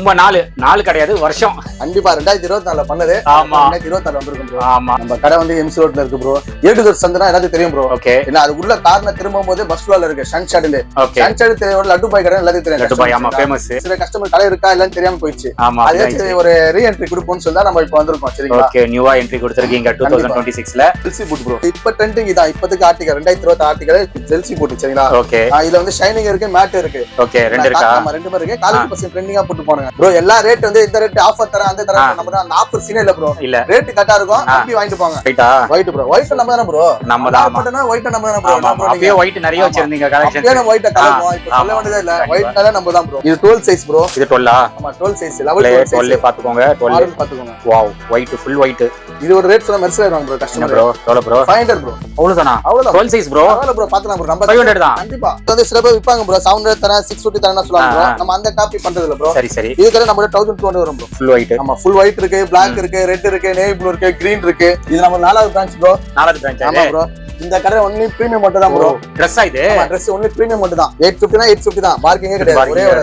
ரொம்ப நாள் கிடையாது வருஷம். கண்டிப்பா 2024 பண்ணது. ஆமா 2024 வந்திருக்கும் ப்ரோ. ஆமா நம்ம கடை வந்து எம்சி ரோட்ல இருக்கு ப்ரோ. ஏடுதர் சந்தனா எல்லாத்துக்கும் தெரியும் ப்ரோ. ஓகே. ஏன்னா அது உள்ள கார்ல திரும்பும் போது பஸ் ஃப்ளோர்ல இருக்கு சன்ஷாட்ல. ஓகே. சன்ஷாட் தெரியும், லட்டு பாய் கடை எல்லாத்துக்கும் தெரியும். லட்டு பாய் ஆமா ஃபேமஸ். சில கஸ்டமர் கடை இருக்கா இல்லன்னு தெரியாம போயிடுச்சு. ஆமா அதே ஒரு ரீஎன்ட்ரி கொடுப்போம்னு சொல்லி நம்ம இப்போ வந்திருக்கோம். சரிங்களா? ஓகே. நியூவா என்ட்ரி கொடுத்திருக்கீங்க 2026ல. Chelsea boot bro. இப்ப ட்ரெண்டிங் இதான். இப்போதைக்கு ஆர்டிகல் 2020 ஆர்டிகல் ஜெல்சி பூட். சரிங்களா? ஓகே. இதுல வந்து ஷைனிங் இருக்கு, மேட் இருக்கு. ஓகே. ரெண்டு இருக்கா? ஆமா ரெண்டுமே இருக்கு. 40% ட்ரெண்டிங்கா போட்டு போறாங்க ப்ரோ. எல்லா ரேட் வந்து இந்த ரேட் ஆஃபர் தர அந்த தர நம்ம அந்த ஆஃபர் சீனே இல்ல ப்ரோ. இல்ல ரேட் கரெக்ட்டா இருக்கும். அப்படியே வாங்கிட்டு போங்க. ரைட்டா? White bro. ஒயிட் நம்ம தான ப்ரோ. நம்ம தான். ஆமா ஒயிட் நம்ம தான ப்ரோ. ஆமா அப்படியே ஒயிட் நிறைய வச்சிருந்தீங்க கலெக்ஷன்ஸ். அப்படியே ஒயிட் கலக்கும். இப்போ சொல்ல வேண்டியதே இல்ல. ஒயிட்னால நம்ம தான் ப்ரோ. இது 12 சைஸ் ப்ரோ. இது 12ஆ? ஆமா 12 சைஸ். லெவல் 12 பாத்துக்கோங்க. 12 பாத்துக்கோங்க. Wow white full white. இது ஒரு ரேட் சொன்னா மெர்சல் ஆயிடுவாங்க ப்ரோ கஸ்டமர். ப்ரோ எவ்வளவு ப்ரோ? 500 ப்ரோ. அவ்வளவுதானா? 12 சைஸ் ப்ரோ. அவ்வளவு ப்ரோ. பாத்தலாம் ப்ரோ. நம்ம 500 தான். கண்டிப்பா. வந்து சில பேர் விப்பாங்க ப்ரோ. 700 தர 650 தரனா சொல்றாங்க ப்ரோ. நம்ம அந்த காப்பி பண்றது இல்ல ப்ரோ. சரி இதுக்கு நம்ம 1200 வரும் ப்ரோ. Full white. ஆமா ஃபுல் ஒயிட் இருக்கு, Black இருக்கு, ரெட் இருக்கு, நேவி ப்ளூ இருக்கு, கிரீன் இருக்கு. இது நம்ம 4வது பிரான்ச் ப்ரோ. 4வது பிரான்ச். ஆமா ப்ரோ. இந்த கடை ஒன்லி பிரீமியம் மட்டும் தான் ப்ரோ. Dress இது. ஆமா Dress ஒன்லி பிரீமியம் மட்டும் தான். 850 னா 850 தான். மார்க்கிங்கே கிடையாது. ஒரே ஒரு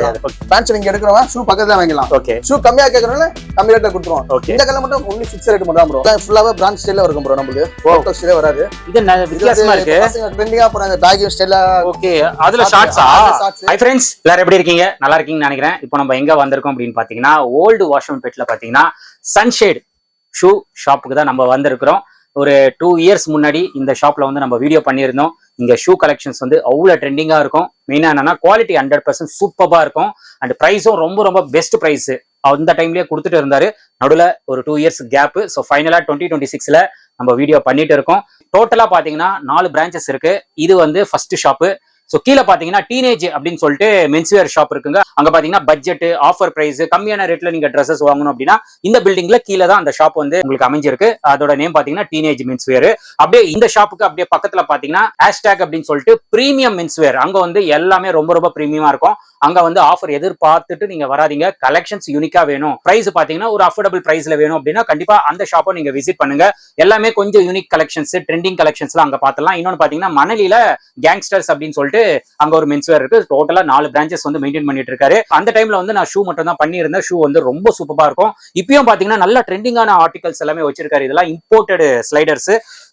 பேண்ட் நீங்க எடுக்கறவங்க ஷூ பக்கத்துல வாங்கிடலாம். ஓகே. ஷூ கம்மியா கேக்குறவங்க கம்மி ரேட்ல கொடுத்துறோம். இந்த கடை மட்டும் ஒன்லி ஃபிக்ஸ் ரேட் மட்டும் தான் ப்ரோ. ஃபுல்லாவே பிராண்ட் ஸ்டைல்ல இருக்கும் ப்ரோ. நமக்கு போட்டோ ஸ்டைல்ல வராது. இது வித்தியாசமா இருக்கு. பசங்க ட்ரெண்டிங்கா போறாங்க பேக் ஸ்டைல்ல. ஓகே. அதுல ஷார்ட்ஸா? ஹை फ्रेंड्स, எல்லாரும் எப்படி இருக்கீங்க? நல்லா இருக்கீங்கன்னு நினைக்கிறேன். இப்போ நம்ம எங்க வந்திருக்கோம் அப்படின்னு பாத்தீங்கன்னா ஓல்ட் வாஷ்ரூம் பெட்ல பாத்தீங்கன்னா சன்ஷேட் ஷூ ஷாப்புக்கு தான் நம்ம வந்திருக்கிறோம். ஒரு 2 இயர்ஸ் முன்னாடி இந்த ஷாப்ல வந்து நம்ம வீடியோ பண்ணியிருந்தோம். இங்க ஷூ கலெக்ஷன்ஸ் வந்து அவ்வளோ ட்ரெண்டிங்கா இருக்கும். மெயினா என்னன்னா குவாலிட்டி 100% சூப்பரா இருக்கும். அண்ட் ப்ரைஸும் ரொம்ப பெஸ்ட் ப்ரைஸ் அந்த டைம்லயே கொடுத்துட்டு இருந்தாரு. நடுவில் ஒரு 2 இயர்ஸ் கேப். ஸோ ஃபைனலா 2026ல நம்ம வீடியோ பண்ணிட்டு இருக்கோம். டோட்டலா பாத்தீங்கன்னா 4 பிரான்ச்சஸ் இருக்கு. இது வந்து ஃபர்ஸ்ட் ஷாப்பு. ஸோ கீழே பாத்தீங்கன்னா டீனேஜ் அப்படின்னு சொல்லிட்டு மென்ஸ்வேர் ஷாப் இருக்குங்க. அங்க பாத்தீங்கன்னா பட்ஜெட் ஆஃபர் பிரைஸ் கம்மியான ரேட்ல நீங்க ட்ரெஸ்ஸஸ் வாங்கணும் அப்படின்னா இந்த பில்டிங்ல கீழே தான் அந்த ஷாப் வந்து உங்களுக்கு அமைஞ்சிருக்கு. அதோட நேம் பாத்தீங்கன்னா டீனேஜ் மென்ஸ்வேர். அப்படியே இந்த ஷாப்புக்கு அப்படியே பக்கத்துல பாத்தீங்கன்னா ஹேஷ்டேக் அப்படின்னு சொல்லிட்டு பிரீமியம் மென்ஸ்வேர். அங்க வந்து எல்லாமே ரொம்ப பிரீமியமா இருக்கும். அங்க வந்து ஆஃபர் எதிர்பார்த்துட்டு நீங்க வராதீங்க. கலெக்ஷன்ஸ் யூனிக்கா வேணும், பிரைஸ் பாத்தீங்கன்னா ஒரு அஃபோர்டபிள் பிரைஸ்ல வேணும் அப்படின்னா கண்டிப்பா அந்த ஷாப்பை நீங்க விசிட் பண்ணுங்க. எல்லாமே கொஞ்சம் யூனிக் கலெக்ஷன்ஸ் ட்ரெண்டிங் கலெக்ஷன்ஸ்லாம் அங்க பாத்தலாம். இன்னொன்னு பாத்தீங்கன்னா மணலில கேங்ஸ்டர்ஸ் அப்படின்னு சொல்லிட்டு அங்க ஒரு மென்ஸ்வேர் இருக்கு. டோட்டலா 4 பிரான்ச்சஸ் வந்து மெயின்டைன் பண்ணிட்டு இருக்காரு. அந்த டைம்ல வந்து நான் ஷூ மட்டும் தான் பண்ணியிருந்தேன். ஷூ வந்து ரொம்ப சூப்பரா இருக்கும். இப்பயும் பாத்தீங்கன்னா நல்ல ட்ரெண்டிங்கான ஆர்டிகல்ஸ் எல்லாமே வச்சிருக்காரு. இதெல்லாம் இம்போர்ட்டட் ஸ்லைடர்ஸ்.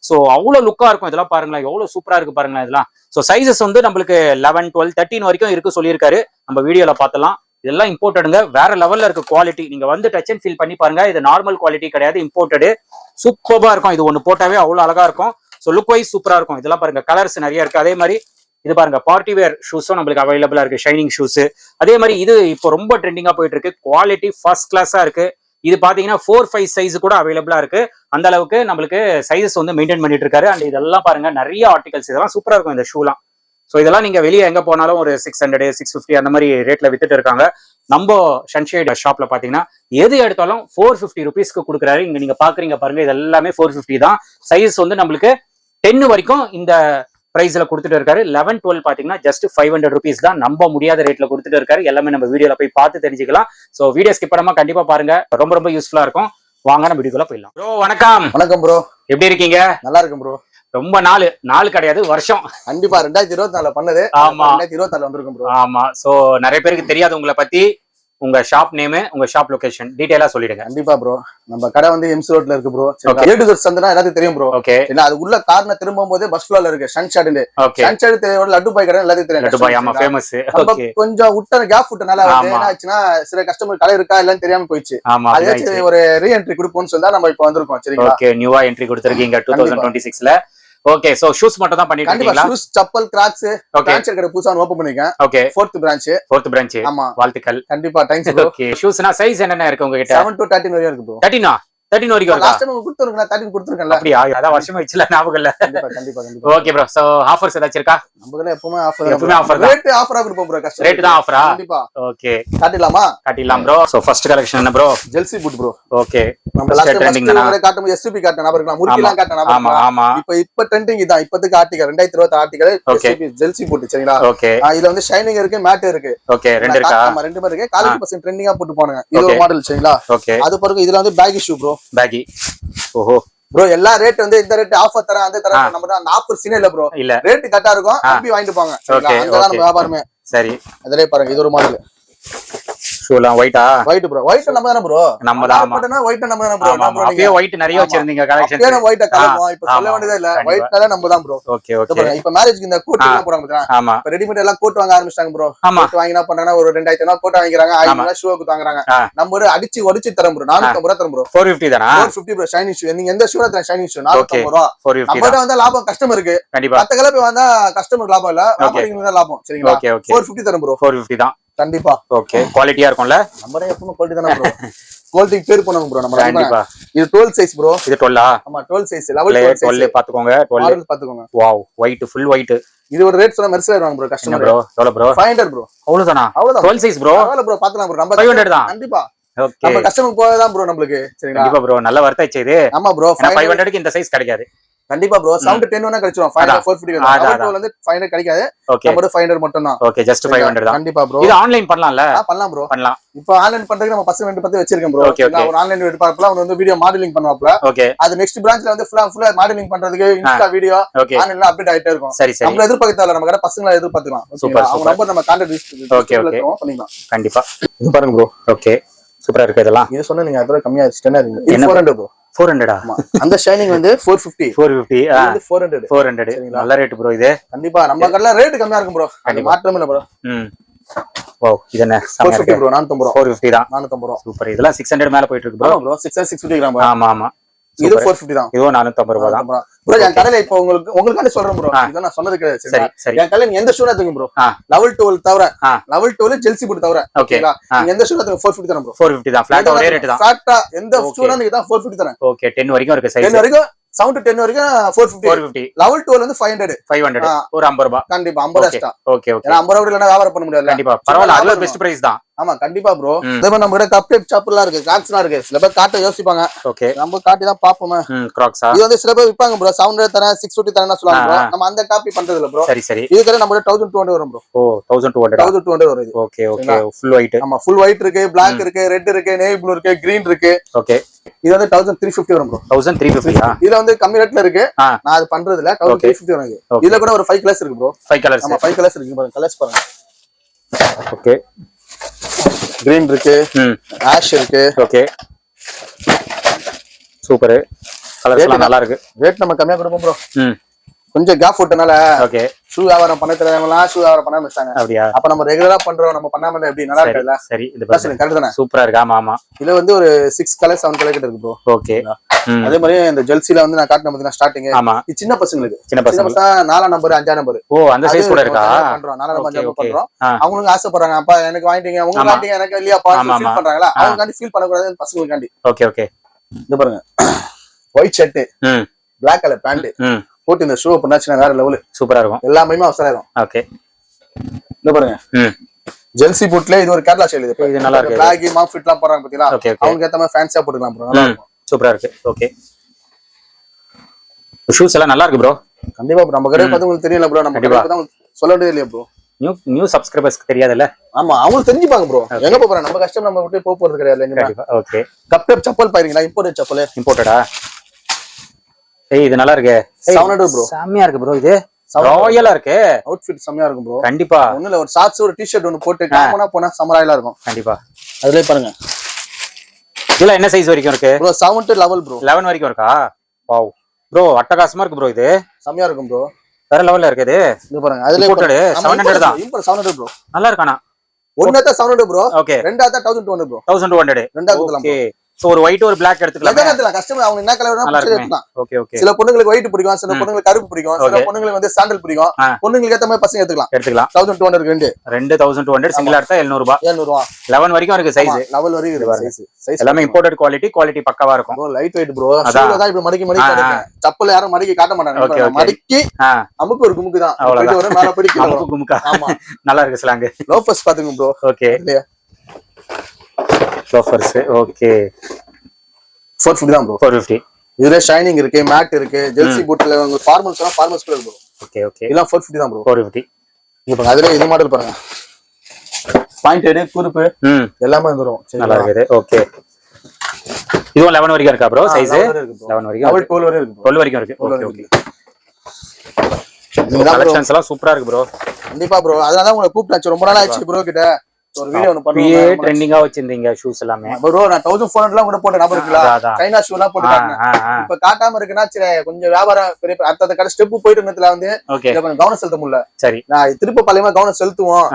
ஸோ அவ்வளோ லுக்கா இருக்கும். இதெல்லாம் பாருங்களேன் எவ்வளவு சூப்பரா இருக்கு பாருங்களேன் இதெல்லாம். ஸோ சைசஸ் வந்து நம்மளுக்கு 11, 12, 13 வரைக்கும் இருக்கு சொல்லியிருக்காரு. நம்ம வீடியோல பார்த்தலாம். இதெல்லாம் இம்போர்ட்டடுங்க. வேற லெவல்ல இருக்கு குவாலிட்டி. நீங்க வந்து டச் அண்ட் ஃபீல் பண்ணி பாருங்க. இது நார்மல் குவாலிட்டி கிடையாது, இம்போர்ட்டடு. சூப்பரா இருக்கும். இது ஒன்று போட்டாவே அவ்வளோ அழகா இருக்கும். ஸோ லுக் வைஸ் சூப்பரா இருக்கும். இதெல்லாம் பாருங்க கலர்ஸ் நிறைய இருக்கு. அதே மாதிரி இது பாருங்க பார்ட்டி வேர் ஷூஸும் நம்மளுக்கு அவைலபிளா இருக்கு. Shining shoes. அதே மாதிரி இது இப்போ ரொம்ப ட்ரெண்டிங்கா போயிட்டு இருக்கு. குவாலிட்டி ஃபர்ஸ்ட் கிளாஸா இருக்கு. இது பாத்தீங்கன்னா 4-5 சைஸ் கூட அவைலபிளா இருக்கு. அந்த அளவுக்கு நம்மளுக்கு சைஸஸ் வந்து மெயின்டைன் பண்ணிட்டு இருக்காரு. அண்ட் இதெல்லாம் பாருங்க நிறைய ஆர்டிகல்ஸ். இதெல்லாம் சூப்பரா இருக்கும் இந்த ஷூலாம். ஸோ இதெல்லாம் நீங்க வெளியே எங்க போனாலும் ஒரு 600, 650 அந்த மாதிரி ரேட்ல வித்துட்டு இருக்காங்க. நம்ம சன்ஷேட் ஷாப்ல பாத்தீங்கன்னா எது எடுத்தாலும் 450 ருபீஸ்க்கு கொடுக்குறாரு. இங்க நீங்க பாக்குறீங்க பாருங்க, இது எல்லாமே 450 தான். சைஸ் வந்து நம்மளுக்கு 10 வரைக்கும் இந்த பிரைஸ்ல கொடுத்துட்டு இருக்காரு. 11, 12 பாத்தீங்கன்னா ஜஸ்ட் 500 ருபீஸ் தான். நம்ப முடியாத ரேட்ல கொடுத்துட்டு இருக்காரு. எல்லாமே நம்ம வீடியோல போய் பார்த்து தெரிஞ்சுக்கலாம். சோ வீடியோ ஸ்கிப் பண்ணாம கண்டிப்பா பாருங்க. ரொம்ப யூஸ்ஃபுல்லா இருக்கும். வாங்க நம்ம வீடியோக்குள்ள போயிடலாம். ப்ரோ வணக்கம். வணக்கம் ப்ரோ. எப்படி இருக்கீங்க? நல்லா இருக்கும் ப்ரோ. ரொம்ப நாள் கிடையாது வருஷம். கண்டிப்பா 2024 பண்ணது. ஆமா 2024 வந்திருக்கும் ப்ரோ. ஆமா. சோ நிறைய பேருக்கு தெரியாது உங்களை பத்தி. உங்க ஷாப் நேம், உங்க ஷாப் லொகேஷன் டீடைலா சொல்லிடுங்க. கண்டிப்பா ப்ரோ. நம்ம கடை வந்து எம்சி ரோட்ல இருக்கு ப்ரோ. ஏடுதர் சந்தனா எல்லாத்துக்கும் தெரியும் ப்ரோ. ஓகே. ஏன்னா அது உள்ள கார்ல திரும்பும் போது பஸ் ஃப்ளோர்ல இருக்கு சன்ஷாட்ல. ஓகே. சன்ஷாட் தெரியும், லட்டு பாய் கடை எல்லாத்துக்கும் தெரியும். லட்டு பாய் ஆமா ஃபேமஸ். ஓகே. கொஞ்சம் விட்டன கேப் விட்டனால வந்து என்ன ஆச்சுன்னா சில கஸ்டமர் கடை இருக்கா இல்லன்னு தெரியாம போயிடுச்சு. ஆமா அதே ஒரு ரீஎன்ட்ரி கொடுப்போம்னு சொல்லி நம்ம இப்போ வந்திருக்கோம். சரிங்களா? ஓகே. நியூவா என்ட்ரி கொடுத்திருக்கீங்க 2026ல. ஓகே. சோ ஷூஸ் மட்டும் தான் பண்ணிட்டு இருக்கீங்களா? Shoes, chappal, cracks. பிரான்ச் கடை புதுசா ஓபன் பண்ணிருக்கேன். ஓகே. 4th branch. ஆமா. வாழ்த்துக்கள். கண்டிப்பா தேங்க்ஸ் ப்ரோ. ஓகே. ஷூஸ்னா சைஸ் என்னென்ன இருக்கு உங்க கிட்ட? 7 to 13 வரைக்கும் இருக்கு ப்ரோ. 13 வரைக்கும் இருக்கா? லாஸ்ட் டைம் கொடுத்துருக்கேன். 13 கொடுத்துருக்கேன்ல. அப்படியே அத வருஷமா வச்சல ஞாபகம் இல்ல. கண்டிப்பா. Okay bro. சோ ஆஃபர்ஸ் ஏதாச்சும் இருக்கா? நமக்குல எப்பவுமே ஆஃபர். ரேட் ஆஃபரா கொடுப்போம் ப்ரோ. கஸ்டமர் ரேட் தான் ஆஃபரா? கண்டிப்பா. ஓகே. காட்டிடலாம் ப்ரோ. சோ ஃபர்ஸ்ட் கலெக்ஷன் என்ன bro? Chelsea boot bro. Okay. நம்ம லாஸ்ட் டைம் காட்டும் எஸ்பி காட்டும் ஞாபகம் இருக்கா? முறுக்கிலாம் காட்டும் ஞாபகம் இருக்கா? ஆமா. இப்போ ட்ரெண்டிங் இதான். இப்போதைக்கு article 2020 article SP Chelsea boot. சரிங்களா? ஓகே. இதுல வந்து ஷைனிங் இருக்கு, மேட் இருக்கு. ஓகே. ரெண்டு இருக்கா? ஆமா ரெண்டுமே இருக்கு. 40% ட்ரெண்டிங்கா போட்டு போறாங்க. இது ஒரு மாடல். சரிங்களா? ஓகே. அது பிறகு இதுல வந்து பேகி ஷூ ப்ரோ. பேகி. ஓஹோ ப்ரோ. எல்லா ரேட் வந்து இந்த ரேட் ஆஃபர் தர அந்த தர நம்ம அந்த ஆஃபர் சீனே இல்ல ப்ரோ. இல்ல ரேட் கரெக்ட்டா இருக்கும். அப்படியே வாங்கிட்டு போங்க. சரிங்களா? அங்கதான் நம்ம வியாபாரமே. சரி. அதிலே பாருங்க இது ஒரு மாடல். ஷூலாம் ஒயிட்டா? White bro. ஒயிட் நம்ம தான ப்ரோ. நம்ம தான். ஒயிட் நம்ம தான ப்ரோ. நம்ம அப்பயே ஒயிட் நிறைய வச்சிருந்தீங்க கலெக்ஷன். அப்பயே ஒயிட் கலப்போம். இப்ப சொல்ல வேண்டியதே இல்ல. ஒயிட் கலர் நம்ம தான் ப்ரோ. Okay okay. இப்ப மேரேஜ்க்கு இந்த கோட் எல்லாம் போறாங்க பாத்தீங்களா? ஆமா. இப்ப ரெடிமேட் எல்லாம் கோட் வாங்க ஆரம்பிச்சிட்டாங்க ப்ரோ. கோட் வாங்கி என்ன பண்றாங்கன்னா ஒரு 2500 கோட் வாங்குறாங்க, 1000 ஷூக்கு வாங்குறாங்க. நம்ம ஒரு அடிச்சு ஒடிச்சு தரம் ப்ரோ. 450 ரூபாய் தரம் ப்ரோ. 450 தானா? 450 ப்ரோ. ஷைனிங் ஷூ நீங்க எந்த ஷூ எடுத்தா ஷைனிங் ஷூ 450 ரூபாய். 450. நம்மட்ட வந்தா லாபம் கஸ்டமருக்கு. கண்டிப்பா. மத்த கலர் போய் வந்தா கஸ்டமருக்கு லாபம் இல்ல, மார்க்கெட்டிங்ல தான் லாபம். சரிங்களா? 450 தரம் ப்ரோ. 450 தான். கண்டிப்பா. ஓகே. குவாலிட்டியா இருக்கும்ல? நம்மளே எப்பவும் குவாலிட்டி தான ப்ரோ. குவாலிட்டி பேர் பண்ணுங்க ப்ரோ. நம்ம கண்டிப்பா. இது 12 சைஸ் ப்ரோ. இது 12 ஆ? ஆமா 12 சைஸ். லெவல் 12 12 பாத்துக்கோங்க. 12 பாத்துக்கோங்க. Wow, white, full white. இது ஒரு ரேட் சொன்னா மெர்சல் வாங்க ப்ரோ கஸ்டமர். ப்ரோ எவ்வளவு ப்ரோ? 500 ப்ரோ. அவ்வளவுதானா? 12 சைஸ் ப்ரோ. அவ்வளவு ப்ரோ. பாத்தலாம் ப்ரோ. நம்ம 500 தான். கண்டிப்பா. ஓகே. நம்ம கஸ்டமருக்கு போறதான் ப்ரோ நமக்கு. சரிங்களா? கண்டிப்பா ப்ரோ. நல்ல வர்த்தாச்சு இது. ஆமா ப்ரோ. 500க்கு இந்த சைஸ் கிடைக்காது. கண்டிப்பா ப்ரோ. சவுண்ட் 10 வேணா கிடைச்சிரும். 500 450 லெவல் வந்து 500 கிடைக்காது. நம்ம 500 மட்டும் தான். ஓகே, ஜஸ்ட் 500 தான். கண்டிப்பா ப்ரோ. இது ஆன்லைன் பண்ணலாம்ல? பண்ணலாம் ப்ரோ. பண்ணலாம். இப்போ ஆன்லைன் பண்றதுக்கு நம்ம பசங்க 2 பத்தி வச்சிருக்கேன் ப்ரோ. ஒரு ஆன்லைன் எடுப்பாப்ல அவன் வந்து வீடியோ மாடலிங் பண்ணுவாப்ல. ஓகே. அது நெக்ஸ்ட் பிரான்ச்ல வந்து ஃபுல்லா மாடலிங் பண்றதுக்கு இன்ஸ்டா வீடியோ ஆன்லைன்ல அப்டேட் ஆயிட்டே இருக்கும். சரி சரி. நம்ம எதிர்பார்க்கல, நம்ம கடை பசங்கள எதிர்பார்க்கலாம். சூப்பர். அவங்க நம்பர் நம்ம கான்டாக்ட் ஓகே ஓகே பண்ணிக்கலாம். கண்டிப்பா. இது பாருங்க ப்ரோ. ஓகே, சூப்பரா இருக்கு இதெல்லாம். இது சொன்னா நீங்க அதோட கம்மியா ஸ்டென்னா இருக்கு. இது 400 ப்ரோ. 400 ஆமா. அந்த ஷைனிங் வந்து 450. 450 இது 400. நல்ல ரேட் ப்ரோ இது. கண்டிப்பா நம்ம கடையில ரேட் கம்மியா இருக்கும் ப்ரோ. மாற்றமே இல்ல ப்ரோ. ஓ, இது என்ன? 450 ப்ரோ. 450 ரூபாய். 450 தான். 450 ரூபாய். சூப்பர். இதெல்லாம் 600 மேல போயிட்டு இருக்கு ப்ரோ. Bro 650 gram. ஆமா ஆமா. இது 450 தான். இதுவும் 450 ரூபாய் தான் ப்ரோ. என் கடையில இப்போ உங்களுக்காண்டி சொல்றேன் ப்ரோ. இத நான் சொன்னது கிடையாது. சரி சரி. என் கடையில நீங்க எந்த ஷூ எடுத்துங்க ப்ரோ. லெவல் 12 தவிர, லெவல் 12 ஜெல்சி போட் தவிர. ஓகேங்களா? நீங்க எந்த ஷூ எடுத்துங்க 450 தரேன் ப்ரோ. 450 தான். ஃபிளாட் ஒரே ரேட் தான். ஃபிளாட்டா எந்த ஷூ நீங்க தான் 450 தரேன். ஓகே. 10 வரைக்கும் இருக்கு சைஸ். 10 வரைக்கும் சவுண்ட் 10 வரைக்கும் 450. லெவல் 12 வந்து 500. ஒரு 50 ரூபாய். கண்டிப்பா 50 எக்ஸ்ட்ரா. Okay okay. ஏன்னா 50 ரூபாய் இல்லனா வியாபாரம் பண்ண முடியாது. கண்டிப்பா. பரவாயில்லை, அதுல பெஸ்ட் பிரைஸ் தான். ஆமா கண்டிப்பா ப்ரோ. இதே மாதிரி நம்ம கிட்ட கப் டைப் சாப்லாம் இருக்கு, கிராக்ஸ்லாம் இருக்கு. சில பேர் காட்ட யோசிப்பாங்க. ஓகே. நம்ம காட்டி தான் பாப்போமே. கிராக்ஸா? இது வந்து சில பேர் விப்பாங்க ப்ரோ. 700 தரேன், 650 தரேன்னா சொல்லுவாங்க ப்ரோ. நம்ம அந்த காப்பி பண்றது இல்ல ப்ரோ. சரி சரி. இதுக்கு நம்ம 1200 வரும் ப்ரோ. ஓ 1200 வரும் இது. Okay okay. Full white. ஆமா ஃபுல் ஒயிட் இருக்கு, Black இருக்கு, ரெட் இருக்கு, நேவி ப்ளூ இருக்கு, கிரீன் இருக்கு. ஓகே. இது வந்து 1350 வரும் ப்ரோ. 1350 ஆ? இதுல வந்து கம்மி ரேட்ல இருக்கு. நான் அது பண்றது இல்ல. 1350 வரும் இது. இதுல கூட ஒரு 5 கலர்ஸ் இருக்கு ப்ரோ. 5 கலர்ஸ். ஆமா 5 கலர்ஸ் இருக்கு பாருங்க. கலர்ஸ் பாருங்க. ஓகே. கிரீன் இருக்கு, ஆஷ் இருக்கு. ஓகே. சூப்பர். கலர்ஸ்லாம் நல்லா இருக்கு. ரேட் நம்ம கம்மியா கொடுப்போம் ப்ரோ. கொஞ்சம் கேப் விட்டனால ஓகே ஷூ வியாபாரம் பண்ண தெரியாமலாம் ஷூ வியாபாரம் பண்ண ஆரம்பிச்சாங்க. அப்படியா? அப்ப நம்ம ரெகுலரா பண்றோம், நம்ம பண்ணாம இருந்தா எப்படி நல்லா இருக்குல்ல? சரி. இது கரெக்ட் தானே? சூப்பரா இருக்கு. ஆமா ஆமா. இதுல வந்து ஒரு 6 கலர் 7 கலர் கிட்ட இருக்கு ப்ரோ. ஓகே. அதே மாதிரி இந்த ஜெல்சில வந்து நான் காட்டின பாத்தீங்கன்னா ஸ்டார்டிங். ஆமா. இது சின்ன பசங்களுக்கு. சின்ன பசங்க 4 நம்பர் 5 நம்பர். ஓ அந்த சைஸ் கூட இருக்கா? பண்றோம் 4 நம்பர் 5 நம்பர் பண்றோம். அவங்களுக்கு ஆசைப்படுறாங்க, அப்பா எனக்கு வாங்கிட்டீங்க, உங்களுக்கு வாங்கிட்டீங்க, எனக்கு இல்லையாப்பா ஃபீல் பண்றாங்களா? அவங்களுக்காண்டி ஃபீல் பண்ண கூடாது பசங்களுக்காண்டி. Okay okay. இந்த பாருங்க. White shirt, Black colour pant போட்டு இந்த ஷூ பண்ணாச்சுனா வேற லெவல். சூப்பரா இருக்கும். எல்லாமே அவசரம் ஆயிடும். ஓகே. இந்த பாருங்க. ஜெல்சி பூட்ல இது ஒரு கேரளா ஸ்டைல். இது நல்லா இருக்கு. பிளாக் மாம் ஃபிட்லாம் போறாங்க பாத்தீங்களா? அவங்க ஏத்த மாதிரி ஃபேன்சியா போட்டுக்கலாம் ப்ரோ. நல்லா இருக்கும். சூப்பரா இருக்கு. ஓகே. ஷூஸ் எல்லாம் நல்லா இருக்கு ப்ரோ. கண்டிப்பா ப்ரோ. நம்ம கடையை பார்த்து உங்களுக்கு தெரியல ப்ரோ. நம்ம கடையை தான் சொல்ல வேண்டியது இல்லையா ப்ரோ? நியூ சப்ஸ்கிரைபர்ஸ்க்கு தெரியாதுல்ல? ஆமா அவங்களுக்கு தெரிஞ்சுப்பாங்க ப்ரோ. எங்க போறாங்க நம்ம கஸ்டமர் நம்ம விட்டு போறது கிடையாது. கண்டிப்பா. ஓகே. கப் டைப் செப்பல் பாருங்களா? இம்போர்ட்டட் செப்பல். இம்போர்ட்டடா? ஏய் இது நல்லா இருக்கு. 700 ப்ரோ. செமையா இருக்கு ப்ரோ. இது ராயலா இருக்கு. அவுட்ஃபிட் செமையா இருக்கும் ப்ரோ. கண்டிப்பா. ஒண்ணுல ஒரு ஷார்ட்ஸ் ஒரு டி-ஷர்ட் ஒன்னு போட்டு காமனா போனா சமராயலா இருக்கும். கண்டிப்பா. அதுலயே பாருங்க. இதுல என்ன சைஸ் வரைக்கும் இருக்கு ப்ரோ? 7 to 11 bro. 11 வரைக்கும் இருக்கா? வாவ் ப்ரோ, அட்டகாசமா இருக்கு ப்ரோ. இது செமையா இருக்கும் ப்ரோ. வேற லெவல்ல இருக்கு இது. இங்க பாருங்க. அதுலயே 700 தான். 700 ப்ரோ. நல்லா இருக்கானா? ஒண்ணாத்த 700 ப்ரோ. ஓகே. ரெண்டாத்த 1200 ப்ரோ. 1200. ரெண்டாவது ஓகே. சோ ஒரு ஒயிட் ஒரு Black எடுத்துக்கலாம். எடுத்துக்கலாம். கஸ்டமர் அவங்க என்ன கலர் வேணா எடுத்துக்கலாம். Okay okay. சில பொண்ணுங்களுக்கு ஒயிட் பிடிக்கும், சில பொண்ணுங்களுக்கு கருப்பு பிடிக்கும், சில பொண்ணுங்களுக்கு வந்து சாண்டல் பிடிக்கும். பொண்ணுங்களுக்கு ஏத்த மாதிரி பசங்க எடுத்துக்கலாம். 1200 ரெண்டு 1200 சிங்கிள் எடுத்தா 700 ரூபாய். 700 ரூபாய். 11 வரைக்கும் இருக்கு சைஸ். 11 வரைக்கும் இருக்கு சைஸ். சைஸ் எல்லாமே இம்போர்ட்டட் குவாலிட்டி பக்காவா இருக்கும். Bro light weight bro. ஷூல தான் இப்ப மடக்கி காட்டுங்க. செப்பல் யாரும் மடக்கி காட்ட மாட்டாங்க. மடக்கி அமுக்கு ஒரு குமுக்கு தான். இது ஒரு மேல பிடிக்கும். அமுக்கு குமுக்கா. ஆமா நல்லா இருக்கு ஸ்லாங். லோஃபர்ஸ் பாத்துங்க ப்ரோ. ஓகே. லோஃபர்ஸ். ஓகே. 450 தான் ப்ரோ. 450. இதுல ஷைனிங் இருக்கு, மேட் இருக்கு, ஜெல்சி பூட்ல உங்களுக்கு ஃபார்மல்ஸ் கூட ப்ரோ. Okay okay. இதெல்லாம் 450 தான் ப்ரோ. 450. இப்போ அதுல இது மாடல் பாருங்க. பாயிண்டட் குறுப்பு எல்லாமே வந்துரும். நல்லா இருக்குது. ஓகே. இதுவும் 11 வரைக்கும் இருக்கா ப்ரோ? சைஸ் 11 வரைக்கும். 12 வரைக்கும் இருக்கு. 12 வரைக்கும் இருக்கு. Okay okay. இந்த கலெக்ஷன்ஸ் எல்லாம் சூப்பரா இருக்கு ப்ரோ. கண்டிப்பா ப்ரோ. அதனால தான் உங்களை கூப்பிட்டாச்சு. ரொம்ப நாள் ஆயிடுச்சு ப்ரோ கிட்ட. ஒரு வீடியோ ஒன்னு அப்படியே ட்ரெண்டிங்கா வச்சிருந்தீங்க ஷூஸ் எல்லாமே ப்ரோ. நான் 1400 எல்லாம் கூட போட்ட ஞாபகம் இருக்குல்ல, சைனா ஷூ எல்லாம் போட்டுட்டாங்க. இப்ப காட்டாம இருக்குன்னா சரி கொஞ்சம் வியாபாரம் பெரிய அடுத்த கடை ஸ்டெப் போயிட்டு இருந்ததுல வந்து கொஞ்சம் கவனம் செலுத்த முடியல. சரி, நான் திருப்ப பழையமா கவனம் செலுத்துவோம்,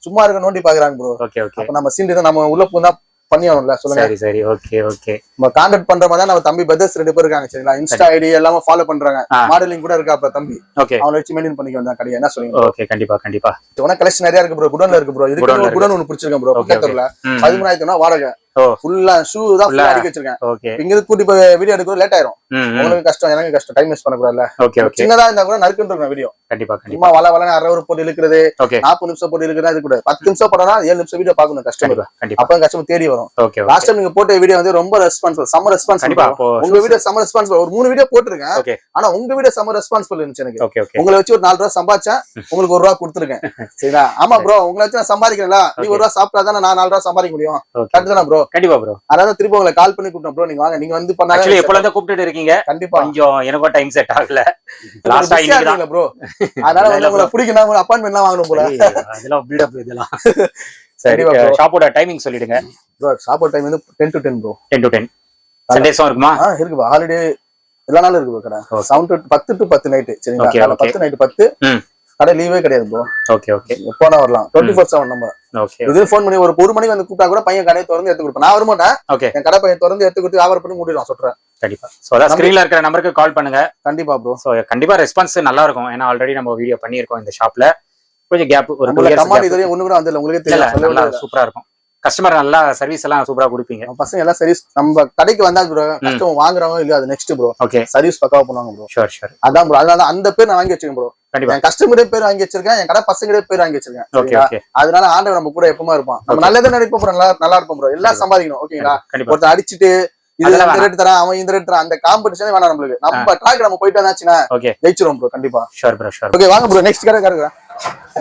சும்மா இருக்க நோண்டி பாக்குறாங்க ப்ரோ. அப்ப நம்ம சீன் தான் நம்ம உள்ள பூந்தா பண்ணி ஆகணும்ல. சொல்லுங்க. சரி சரி, ஓகே ஓகே. நம்ம கான்டாக்ட் பண்ற மாதிரி நம்ம தம்பி பிரதர்ஸ் 2 பேர் இருக்காங்க. சரிங்களா, இன்ஸ்டா ஐடி எல்லாமே ஃபாலோ பண்றாங்க, மாடலிங் கூட இருக்கா அப்ப தம்பி. ஓகே, அவளை வச்சு மெயின்டைன் பண்ணிக்க வந்தா கடையா. என்ன சொல்லுங்க? ஓகே, கண்டிப்பா கண்டிப்பா. உனக்கு கலெக்ஷன் நிறைய இருக்கு ப்ரோ, குடோன்ல இருக்கு ப்ரோ. இதுக்கு ஒரு குடோன் ஒன்னு பிடிச்சிருக்கேன் ப்ரோ, பக்கத்துல 13,000 வாடகை. ஃபுல்லா ஷூ தான் ஃபுல்லா அடிக்க வச்சிருக்கேன். ஓகே, இங்க கூட்டி போய் வீடியோ எடுக்க லேட் ஆயிரும். உங்களுக்கு கஷ்டம், எனக்கு கஷ்டம், டைம் வேஸ்ட் பண்ண கூடாதுல. Okay okay. சின்னதா இருந்தா கூட நறுக்குன்றேன் வீடியோ. கண்டிப்பா கண்டிப்பா. வள வள 1/2 போட்டு இழுக்கிறது, 40 நிமிஷம் போட்டு இழுக்கிறது அது கூட 10 நிமிஷம் போடனா 7 நிமிஷம் வீடியோ பார்க்கணும் கஸ்டமர். அப்ப கஸ்டமர் தேடி வரும். ஓகே, லாஸ்ட் டைம் நீங்க போட்ட வீடியோ வந்து ரொம்ப ரெஸ்பான்சிபிள், சம ரெஸ்பான்சிபிள். உங்க வீடியோ சம ரெஸ்பான்சிபிள். ஒரு 3 வீடியோ போட்டுருக்கேன், ஆனா உங்க வீடியோ சம ரெஸ்பான்சிபிள் இருந்துச்சு எனக்கு. Okay okay. உங்களை வச்சு ஒரு 4 ரூபாய் சம்பாதிச்சேன், உங்களுக்கு 1 ரூபாய் கொடுத்துருக்கேன். சரிங்களா? ஆமா ப்ரோ, உங்களை வச்சு நான் சம்பாதிக்கிறேன்ல, நீ 1 ரூபாய் சாப்பிட்டாதானே நான் 4 ரூபாய் சம்பாதிக்க முடியும். கரெக்ட் தானே ப்ரோ? கண்டிப்பா ப்ரோ. அதாவது திருப்பி உங்களை கால் பண்ணி கூப்பிட்டோம் ப்ரோ, நீங்க வாங்க, நீங்க வந்து பண்ணாங்க. ஆக்சுவலி எப்பல இருந்து கூப்பிட்டுட்டு இருக்கீங்க. கண்டிப்பா கொஞ்சம் எனக்கும் டைம் செட் ஆகல. லாஸ்ட் டைம் தான் ப்ரோ, அதனால வந்து உங்களை பிடிக்கணும், உங்க அப்பாயின்ட்மென்ட்லாம் வாங்கணும் போல. அதெல்லாம் பில்ட் அப் இதெல்லாம். சரி, ஷாப்போட டைமிங் சொல்லிடுங்க ப்ரோ. ஷாப்போட டைம் வந்து 10 to 10 ப்ரோ. 10 to 10. சண்டேஸும் இருக்குமா? இருக்கு ப்ரோ, ஹாலிடே எல்லா நாளும் இருக்கு ப்ரோ. கடை 7 to 10 to 10 நைட். சரிங்களா, 10 நைட் 10 கடை லீவே கிடையாது ப்ரோ. Okay okay. எப்போனா வரலாம், 24/7 நம்ம. ஓகே, இது ஃபோன் பண்ணி ஒரு மணிக்கு வந்து கூப்பிட்டா கூட பையன் கடையை திறந்து எடுத்து கொடுப்பேன். நான் வர மாட்டேன். ஓகே, என் கடை பையன் திறந்து எடுத்து கொடுத்து வியாபாரம் பண்ணி முடிடுவான், சொல்றேன். கண்டிப்பா. சோ அத ஸ்கிரீன்ல இருக்கிற நம்பருக்கு கால் பண்ணுங்க. கண்டிப்பா ப்ரோ. சோ கண்டிப்பா ரெஸ்பான்ஸ் நல்லா இருக்கும், ஏன்னா ஆல்ரெடி நம்ம வீடியோ பண்ணியிருக்கோம் இந்த ஷாப்ல. கொஞ்சம் கேப் ஒரு 2 இயர்ஸ் கமாண்ட் இதுவரை ஒண்ணு கூட வந்தல, உங்களுக்கு தெரியல. சூப்பரா இருக்கும், கஸ்டமர் நல்லா சர்வீஸ் எல்லாம் சூப்பரா கொடுப்பீங்க. பசங்க எல்லாம் சர்வீஸ் நம்ம கடைக்கு வந்தா ப்ரோ, கஸ்டமர் வாங்குறவங்க இல்ல அது நெக்ஸ்ட் ப்ரோ. ஓகே, சர்வீஸ் பக்காவா பண்ணுவாங்க ப்ரோ. Sure sure. அதான் ப்ரோ, அதனால அந்த பேர் நான் வாங்கி வச்சிருக்கேன் ப்ரோ. கண்டிப்பா, என் கஸ்டமரே பேர் வாங்கி வச்சிருக்கேன், என் கடை பசங்களே பேர் வாங்கி வச்சிருக்கேன். Okay okay. அதனால ஆண்டவர் நம்ம கூட எப்பவுமே இருப்பான். நம்ம நல்லதே நினைப்போம் ப்ரோ, நல்லா இருப்போம் ப்ரோ. எல்லாம் சம்பாதிக்கணும். ஓகேங்களா? ஒருத்தர் அடிச்சிட்டு இது இந்த ரேட் தரேன், அவன் இந்த ரேட் தரான், அந்த காம்படிஷனே வேணாம் நம்மளுக்கு. நம்ம ட்ராக் நம்ம போயிட்டு வந்தாச்சுன்னா ஜெயிச்சிரும் ப்ரோ. கண்டிப்பா. Sure bro, sure. ஓகே, வாங்க ப்ரோ, நெக்ஸ்ட் கடை காட்டுறேன்.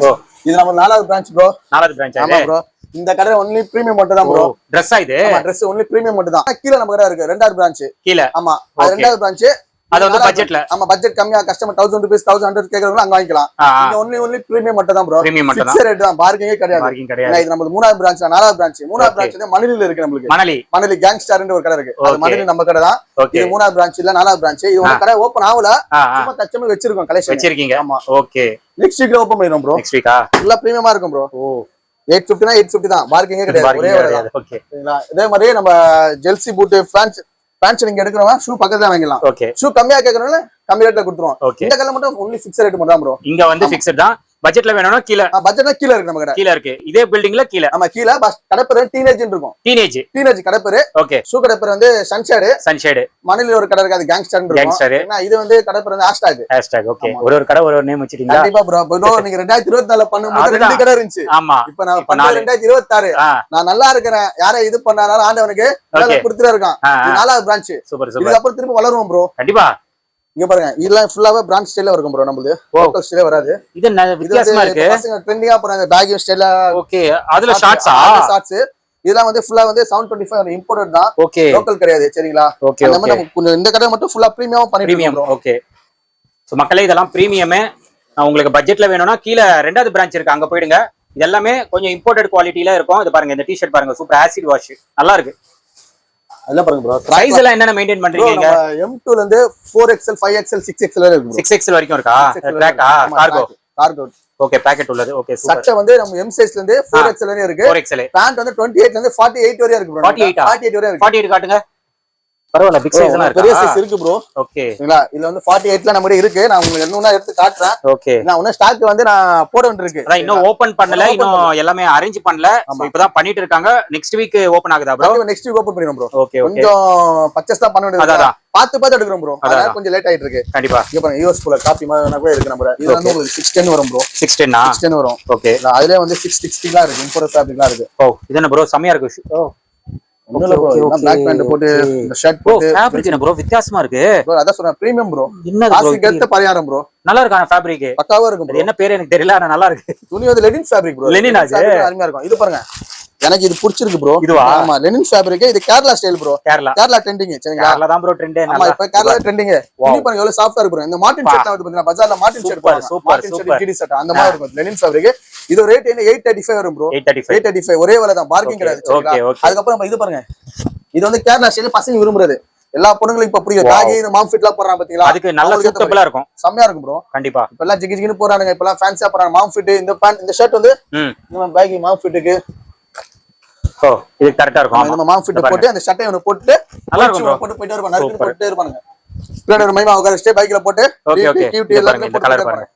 ஓ, இது நம்ம 4வது பிரான்ச் ப்ரோ. 4வது பிரான்ச். ஆமா ப்ரோ, இந்த கடை ஒன்லி பிரீமியம் மட்டும் தான் ப்ரோ. Dress ஆ இது? ஆமா, Dress ஒன்லி பிரீமியம் மட்டும் தான். கீழ நம்ம கடை இருக்கு, 2வது பிரான்ச் கீழ. ஆமா, அது 2வது பிரான்ச். அது வந்து பட்ஜெட்ல. ஆமா, பட்ஜெட் கம்மியா கஸ்டமர் 1000 ரூபாய் 1100 கேக்குறவங்க அங்க வாங்கிக்கலாம். இங்க ஒன்லி பிரீமியம் மட்டும் தான் ப்ரோ. பிரீமியம் மட்டும் தான். ஃபிக்ஸ் ரேட் தான், பார்க்கிங்கே கிடையாது. பார்க்கிங் கிடையாது. இது நம்ம 3வது பிரான்ச், 4வது பிரான்ச். 3வது பிரான்ச் வந்து மணலில இருக்கு நமக்கு. மணலி கேங்ஸ்டர்ன்ற ஒரு கடை இருக்கு. அது மணலி நம்ம கடை தான். இது 3வது பிரான்ச் இல்ல 4வது பிரான்ச். இது ஒரு கடை ஓபன் ஆவல, சும்மா தச்சமே வச்சிருக்கோம், கலெக்ஷன் வச்சிருக்கீங்க. ஆமா, ஓகே. நெக்ஸ்ட் வீக்ல ஓபன் பண்ணிரோம் ப்ரோ. நெக்ஸ்ட் வீக்கா? ஃபுல்லா பிரீமியமா இருக்கும் ப்ரோ. ஓ, 850 னா 850 தான், பார்க்கிங்கே கிடையாது. ஒரே ஒரு. ஓகே, இதே மாதிரி நம்ம ஜெல்சி பூட் ஃபேன்ஸ் நீங்க எடுக்கறவங்க ஷூ பக்கத்துல வாங்கிடலாம். ஓகே, ஷூ கம்மியா கேக்குறவங்க கம்மி ரேட்ல கொடுத்துருவோம். இந்த கடை மட்டும் ஒன்லி ஃபிக்ஸ் ரேட் மட்டும் தான் ப்ரோ. இங்க வந்து ஃபிக்ஸ்ட் தான். பட்ஜெட்ல வேணும்னா கீழ. பட்ஜெட்ல கீழ இருக்கு நம்ம கடை. கீழ இருக்கு, இதே பில்டிங்ல கீழ. ஆமா, கீழ கடை பேரு டீனேஜ் இருக்கும். டீனேஜ் கடை பேரு. ஓகே, ஷூ கடை பேரு வந்து சன்ஷேட். மணலில ஒரு கடை இருக்கு, அது கேங்ஸ்டர் இருக்கும். இது வந்து கடை பேரு வந்து ஹேஷ்டாக். ஓகே, ஒரு கடை ஒரு நேம் வச்சிட்டீங்க. கண்டிப்பா ப்ரோ. ப்ரோ, நீங்க 2024 பண்ணும்போது 2 கடை இருந்துச்சு. ஆமா, இப்போ நான் 2026 நான் நல்லா இருக்கறேன். யாரை இது பண்ணானாலும் ஆண்டவனுக்கு நல்லா கொடுத்துட்டே இருக்கான். 4வது பிரான்ச். Super super. இதுக்கு அப்புறம் திரும்ப வளருவோம் ப்ரோ. கண்டிப்பா. இங்க பாருங்க, இதெல்லாம் ஃபுல்லாவே பிராண்ட் ஸ்டைல்ல இருக்கும் ப்ரோ. நமது லோக்கல் ஸ்டைல்ல வராது. இது வித்தியாசமா இருக்கு. பசங்க ட்ரெண்டிங்கா போறாங்க பேக் ஸ்டைல்ல. ஓகே, அதுல ஷார்ட்ஸ் இதெல்லாம் வந்து ஃபுல்லா வந்து 725 இம்போர்ட்டட் தான். ஓகே, லோக்கல் கிடையாது. சரிங்களா? ஓகே, நம்ம இந்த கடை மட்டும் ஃபுல்லா பிரீமியமா பண்ணிருக்கோம் ப்ரோ. ஓகே, சோ மக்களே, இதெல்லாம் பிரீமியம். உங்களுக்கு பட்ஜெட்ல வேணும்னா கீழ 2வது பிரான்ச் இருக்கு, அங்க போயிடுங்க. இது எல்லாமே கொஞ்சம் இம்போர்ட்டட் குவாலிட்டில இருக்கும். இது பாருங்க, இந்த டி-ஷர்ட் பாருங்க, சூப்பர் ஆசிட் வாஷ், நல்லா இருக்கு. அதெல்லாம் பாருங்க ப்ரோ. சைஸ் எல்லாம் என்னென்ன மெயின்டைன் பண்றீங்க? M2 ல இருந்து 4XL 5XL 6XL வரை இருக்கு. 6XL வரைக்கும் இருக்கா? ட்ராக்கா? கார்கோ. ஓகே, பாக்கெட் உள்ளது. Okay, super. சட்டை வந்து நம்ம M சைஸ்ல இருந்து 4XL வரை இருக்கு. 4XL. பேண்ட் வந்து 28 ல இருந்து 48 வரை இருக்கு ப்ரோ. 48 வரை இருக்கு. 48 காட்டுங்க. பரவாயில்ல, பிக் சைஸ்லாம் இருக்கு. பெரிய சைஸ் இருக்கு ப்ரோ. ஓகே, சரிங்களா? இதுல வந்து 48 ல நம்ம கிட்ட இருக்கு. நான் உங்களுக்கு என்னன்னா எடுத்து காட்றேன். ஓகே, நான் இன்னும் ஸ்டாக் வந்து நான் போட வேண்டியிருக்கு. அதான் இன்னும் ஓபன் பண்ணல, இன்னும் எல்லாமே அரேஞ்ச் பண்ணல. சோ இப்பதான் பண்ணிட்டு இருக்காங்க. நெக்ஸ்ட் வீக் ஓபன் ஆகுதா ப்ரோ? நெக்ஸ்ட் வீக் ஓபன் பண்ணிரோம் ப்ரோ. ஓகே, கொஞ்சம் பர்ச்சேஸ் தான் பண்ண வேண்டியது. அதான் பாத்து எடுக்கறோம் ப்ரோ. அதான் கொஞ்சம் லேட் ஆயிட்டு இருக்கு. கண்டிப்பா. இங்க பாருங்க, யூஎஸ் போல காப்பி மாதிரி கூட இருக்கு நம்ம. இது வந்து உங்களுக்கு 610 வரும் ப்ரோ. 610 வரும். ஓகே, அதுலயே வந்து 660 லாம் இருக்கு, இம்போர்ட் ஃபேப்ரிக்லாம் இருக்கு. ஓ, இது என்ன ப்ரோ, செமையா இருக்கு. ஓ, black pant போட்டு இந்த ஷர்ட் போட்டு ஃபேப்ரிக் என்ன ப்ரோ வித்தியாசமா இருக்கு ப்ரோ. அத சொல்றேன், பிரீமியம் ப்ரோ. என்ன ப்ரோ, கேட்ட பரியாரம் ப்ரோ. நல்லா இருக்கான ஃபேப்ரிக், பக்காவா இருக்கும் ப்ரோ. என்ன பேர் எனக்கு தெரியல, ஆனா நல்லா இருக்கு. துணி வந்து லெனின் ஃபேப்ரிக் ப்ரோ. லெனின் ஆச்சு, அருமையா இருக்கும். இது பாருங்க, எனக்கு இது பிடிச்சிருக்கு ப்ரோ. இதுவா? ஆமா, லெனின் ஃபேப்ரிக். இது Kerala style bro. Kerala trending. சரிங்களா? கேரளா தான் ப்ரோ ட்ரெண்ட். ஆமா, இப்ப கேரளா ட்ரெண்டிங். இது பாருங்க எவ்வளவு சாஃப்ட்டா இருக்கு ப்ரோ. இந்த மார்டின் ஷர்ட் வந்து பாத்தீங்கன்னா பஜார்ல மார்டின் ஷர்ட் போறாங்க. மார்டின் ஷர்ட் ஜிடி ஷர்ட் அந்த மாதிரி இருக்கும். Lenin fabric. இது ரேட் என்ன 835 வரும் ப்ரோ. 835 ஒரே விலை தான், பார்க்கிங் கிடையாது. சரிங்களா? அதுக்கு அப்புறம் நம்ம இது பாருங்க. இது வந்து கேரளா ஸ்டைல் பசங்க விரும்புறது. எல்லா பொண்ணுங்களும் இப்ப புரியும். பேகி இந்த மாம் ஃபிட்லாம் போறாங்க பாத்தீங்களா? அதுக்கு நல்ல சூட்டபிளா இருக்கும். செம்மையா இருக்கும் ப்ரோ. கண்டிப்பா. இப்ப எல்லாம் ஜிகி ஜிகின்னு போறானுங்க. இப்ப எல்லாம் ஃபேன்சியா போறாங்க. மாம் ஃபிட் இந்த பேண்ட் இந்த ஷர்ட் வந்து நம்ம பேகி மாம் ஃபிட்டுக்கு இது கரெக்டா இருக்கும். நம்ம மாம் ஃபிட் போட்டு அந்த ஷர்ட்டை ஒன்னு போட்டு நல்லா இருக்கும் ப்ரோ. போட்டு போயிட்டே இருப்பாங்க. நறுக்கு போட்டுட்டே இருப்பாங்க. பின்னாடி ஒரு மைமா உட்கார ஸ்டே பைக்ல போட்டு கியூட்டி எல்லாம் போட்டு இருப்பாங்க.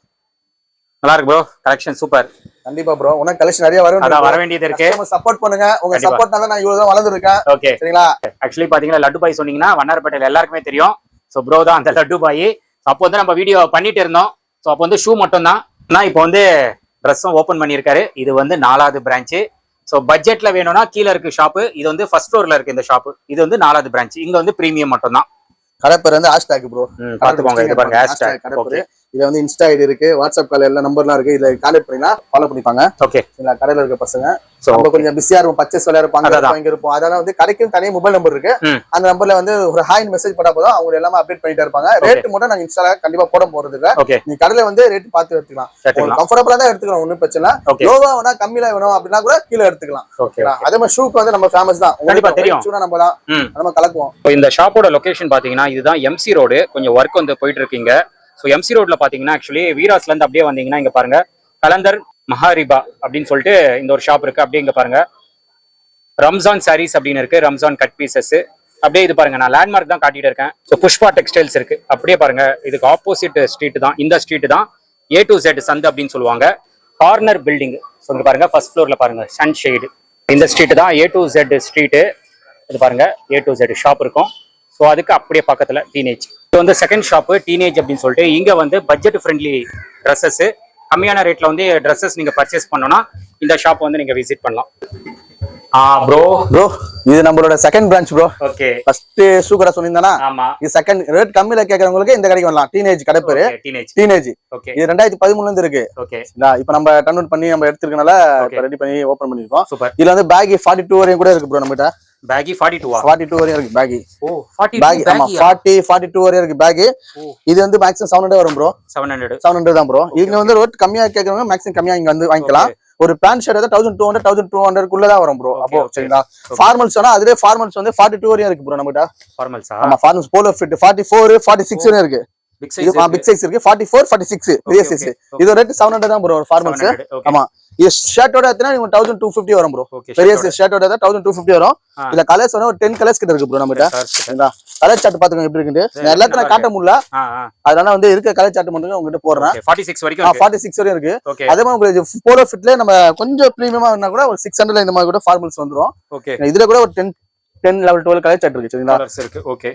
நல்லா இருக்கு ப்ரோ. Collection super. கண்டிப்பா ப்ரோ. உனக்கு கலெக்ஷன் நிறைய வரும். அத வர வேண்டியது இருக்கு. சப்போர்ட் பண்ணுங்க. உங்க சப்போர்ட்னால நான் இவ்வளவு தான் வளர்ந்து இருக்கேன். ஓகே சரிங்களா? ஆக்சுவலி பாத்தீங்கன்னா லட்டு பாய் சொன்னீங்கன்னா வண்ணாரப்பேட்டையில எல்லாருக்குமே தெரியும். சோ ப்ரோ தான் அந்த லட்டு பாய். அப்போ வந்து நம்ம வீடியோ பண்ணிட்டு இருந்தோம். சோ அப்போ வந்து ஷூ மட்டும் தான். நான் இப்போ வந்து ட்ரெஸ்ஸும் ஓபன் பண்ணியிருக்காரு. இது வந்து 4வது பிரான்ச். சோ பட்ஜெட்ல வேணும்னா கீழ இருக்கு ஷாப்பு. இது வந்து ஃபர்ஸ்ட் ஃப்ளோர்ல இருக்கு இந்த ஷாப்பு. இது வந்து 4வது பிரான்ச். இங்க வந்து பிரீமியம் மட்டும் தான். கடை பேர் வந்து ஹேஷ்டாக் ப்ரோ. பாத்துக்கோங்க. இது பாருங்க ஹேஷ்டாக். ஓகே. இதுல வந்து இன்ஸ்டா ஐடி இருக்கு, வாட்ஸ்அப் கால் எல்லா நம்பர்லாம் இருக்கு. இதுல கான்டாக்ட் பண்ணினா ஃபாலோ பண்ணிப்பாங்க. ஓகே. இல்ல கடையில இருக்க பசங்க நம்ம கொஞ்சம் பிஸியா இருக்கும், பர்ச்சேஸ் வேலையா இருப்பாங்க, இங்க இருப்போம். அதனால வந்து கடைக்கும் தனியா மொபைல் நம்பர் இருக்கு. அந்த நம்பர்ல வந்து ஒரு ஹாய் மெசேஜ் பண்ணா போதும் அவங்க எல்லாமே அப்டேட் பண்ணிட்டே இருப்பாங்க. ரேட் மட்டும் நாங்க இன்ஸ்டால கண்டிப்பா போட போறது இல்ல. நீ கடையில வந்து ரேட் பார்த்து எடுத்துக்கலாம். கம்ஃபர்டபுளா தான் எடுத்துக்கலாம், ஒண்ணும் பிரச்சனை இல்ல. லோவா வேணா கம்மியா வேணும் அப்படின்னா கூட கீழே எடுத்துக்கலாம். அதே மாதிரி ஷூக்கு வந்து நம்ம ஃபேமஸ் தான். கண்டிப்பா தெரியும். ஷூனா நம்ம தான் நம்ம கலக்குவோம். இந்த ஷாப்போட லொகேஷன் பாத்தீங்கன்னா இதுதான் எம்சி ரோடு. கொஞ்சம் ஒர்க் வந்து போயிட்டு இருக்கீங்க. ஸோ எம்சி ரோட்ல பாத்தீங்கன்னா ஆக்சுவலி வீராஸ்ல இருந்து அப்படியே வந்தீங்கன்னா இங்க பாருங்க கலந்தர் மஹாரிபா அப்படின்னு சொல்லிட்டு இந்த ஒரு ஷாப் இருக்கு. அப்படியே இங்க பாருங்க ரம்ஜான் சாரீஸ் அப்படின்னு இருக்கு. ரம்ஜான் கட் பீசஸ் அப்படியே இது பாருங்க. நான் லேண்ட்மார்க் தான் காட்டிட்டு இருக்கேன். ஸோ புஷ்பா டெக்ஸ்டைல்ஸ் இருக்கு. அப்படியே பாருங்க இதுக்கு ஆப்போசிட் ஸ்ட்ரீட் தான் இந்த ஸ்ட்ரீட் தான். A to Z சந்து அப்படின்னு சொல்லுவாங்க. Corner building. ஸோ இங்க பாருங்க ஃபர்ஸ்ட் ஃப்ளோர்ல பாருங்க சன்ஷேடு. இந்த ஸ்ட்ரீட் தான் A to Z ஸ்ட்ரீட்டு. இது பாருங்க A to Z ஷாப் இருக்கும். ஸோ அதுக்கு அப்படியே பக்கத்துல டீனேஜ். இது வந்து செகண்ட் ஷாப்பு டீனேஜ் அப்படின்னு சொல்லிட்டு இங்க வந்து பட்ஜெட் ஃப்ரெண்ட்லி ட்ரெஸ்ஸஸ் கம்மியான ரேட்ல வந்து ட்ரெஸ்ஸஸ் நீங்க பர்ச்சேஸ் பண்ணோம்னா இந்த ஷாப் வந்து நீங்க விசிட் பண்ணலாம். ப்ரோ இது நம்மளோட second branch bro. Okay. First shoe கடை சொன்னீங்கன்னா ஆமா, இது செகண்ட் ரேட் கம்மியில கேக்குறவங்களுக்கு இந்த கடைக்கு வரலாம். டீனேஜ் கடை பேரு டீனேஜ். ஓகே. இது 2013ல இருந்து இருக்கு. ஓகே. இப்போ நம்ம டர்ன் அவுட் பண்ணி நம்ம எடுத்துக்கனால ரெடி பண்ணி ஓபன் பண்ணிருக்கோம். சூப்பர். இதுல வந்து பேகி 42 வரையும் கூட இருக்கு ப்ரோ. நம்மகிட்ட பேகி 42 வரையும் இருக்கு பேகி. ஓ 42 பேகி. ஆமா 42 வரையும் இருக்கு பேகி. இது வந்து மேக்ஸிமம் 700 வரும் ப்ரோ. 700 தான் ப்ரோ. இங்க வந்து ரேட் கம்மியா கேக்குறவங்க மேக்ஸிமம் கம்மியா இங்க வந்து வாங்கிக்கலாம். ஒரு பேண்ட் ஷர்ட் 1200 குள்ள தான் வரும் ப்ரோ. அப்போ சரிங்களா? ஃபார்மல்ஸ் ஆனா அதுவே ஃபார்மல்ஸ் வந்து 42 வரையும் இருக்கு ப்ரோ நம்மகிட்ட. ஃபார்மல்ஸா? ஆமா ஃபார்மல்ஸ் போலோ ஃபிட் 44 46 வரையும் இருக்கு. பிக் சைஸ் இருக்கு 44 46 பெரிய சைஸ். இது ரேட் 700 தான் ப்ரோ ஃபார்மல்ஸ். ஆமா. இது ஷர்ட்டோட எத்தனை 1250 வரும் ப்ரோ. பெரிய சைஸ் ஷர்ட்டோட 1250 வரும். இதுல கலர்ஸ் வந்து ஒரு 10 கலர்ஸ் கிட்ட இருக்கு ப்ரோ நம்மகிட்ட. சரிங்களா? கலர் சார்ட் பாத்துங்க எப்படி இருக்கு. நான் எல்லாத்தையும் காட்ட முடியல, அதனால வந்து இருக்க கலர் சார்ட் மட்டும் உங்ககிட்ட போடுறேன். 46 வரைக்கும் இருக்கு. 46 வரையும் இருக்கு. அதே மாதிரி உங்களுக்கு போலோ ஃபிட்ல நம்ம கொஞ்சம் பிரீமியமா இருந்தா கூட ஒரு 600ல இந்த மாதிரி கூட ஃபார்மல்ஸ் வந்துரும். இதுல கூட ஒரு 10 level 12 கலர் சார்ட் இருக்கு. சரிங்களா? கலர்ஸ் இருக்கு. ஓகே.